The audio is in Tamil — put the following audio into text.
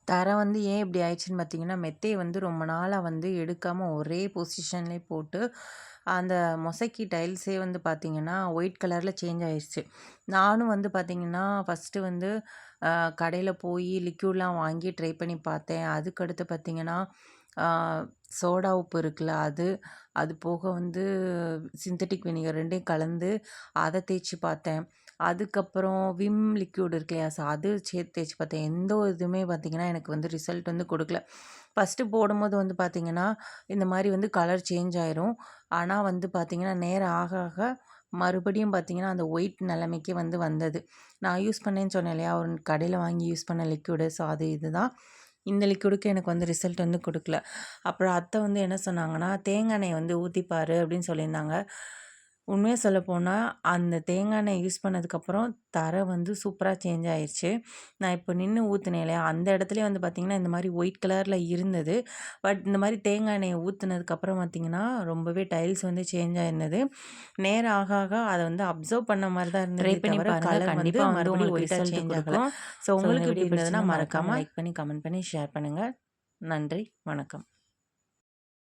தரம் வந்து ஏன் இப்படி ஆயிடுச்சுன்னு பார்த்தீங்கன்னா, மெத்தை வந்து ரொம்ப நாளா வந்து எடுக்காம ஒரே பொசிஷன்லேயே போட்டு, அந்த மொசைக்கி டைல்ஸே வந்து பார்த்தீங்கன்னா, ஒயிட் கலர்ல சேஞ்ச் ஆயிருச்சு. நானும் வந்து பார்த்தீங்கன்னா, ஃபர்ஸ்ட்டு வந்து அ கடையில போயி லிக்யூட்லாம் வாங்கி ட்ரை பண்ணி பார்த்தேன். அதுக்கடுத்து பார்த்தீங்கன்னா, ஆ சோடா உப்பு இருக்குல்ல அது, அது போக வந்து சிந்தட்டிக் வினிகர் 2யும் கலந்து அத தேய்ச்சு பார்த்தேன். அதுக்கப்புறம் விம் லிக்யூட் இருக்கு இல்லையா? அது சேர்த்து தேய்ச்சு பார்த்தேன். எந்த ஒரு இதுவுமே பார்த்தீங்கன்னா, எனக்கு வந்து ரிசல்ட் வந்து குடுக்கல. ஃபர்ஸ்ட்டு போடும்போது வந்து பார்த்தீங்கன்னா, இந்த மாரி வந்து கலர் சேஞ்ச் ஆயிரும். ஆனா வந்து பார்த்தீங்கன்னா, நேரம் ஆக ஆக மறுபடியும் பார்த்தீங்கன்னா, அந்த ஒயிட் நெலைமைக்கு வந்து வந்தது. நான் யூஸ் பண்ணேன்னு சொன்னேன் இல்லையா? ஒரு கடையில வாங்கி யூஸ் பண்ண லிக்விடு. ஸோ அது இதுதான். இந்த லிக்விடுக்கு எனக்கு வந்து ரிசல்ட் வந்து குடுக்கல. அப்புறம் அத்தை வந்து என்ன சொன்னாங்கன்னா, "தேங்காய் எண்ணெய வந்து ஊத்தி பாரு" அப்படின்னு சொல்லியிருந்தாங்க. உண்மைய சொல்லப்போனா, அந்த தேங்காய் எண்ணெய் யூஸ் பண்ணதுக்கப்புறம் தரை வந்து சூப்பரா சேஞ்ச் ஆயிருச்சு. நான் இப்போ நின்னு ஊத்துனேன் இல்லையா? அந்த இடத்துலயே வந்து பார்த்தீங்கன்னா, இந்த மாரி ஒயிட் கலர்ல இருந்தது. பட் இந்த மாரி தேங்காய் எண்ணெய ஊத்துனதுக்கப்புறம் பார்த்தீங்கன்னா, ரொம்பவே டைல்ஸ் வந்து சேஞ்ச் ஆயிருந்தது. நேரம் ஆக ஆக அத வந்து அப்சர்வ் பண்ண மாரி தான் ட்ரை இருந்ததே பண்ணி தவிர, பாருங்க. கலர் வந்து கண்டிப்பா வந்து மறுபடியும் உங்களுக்கு ஒயிட்டா ரிசல்ட் சேஞ்ச் ஆகல. குடுக்கும். ஸோ ஸோ இந்த உங்களுக்கு வீடியோ இப்படி இருந்ததுன்னா, பிடிச்சிருந்தா மறக்காம மறக்காம லைக் பண்ணி, கமெண்ட் பண்ணி, ஷேர் பண்ணுங்க. நன்றி, வணக்கம்.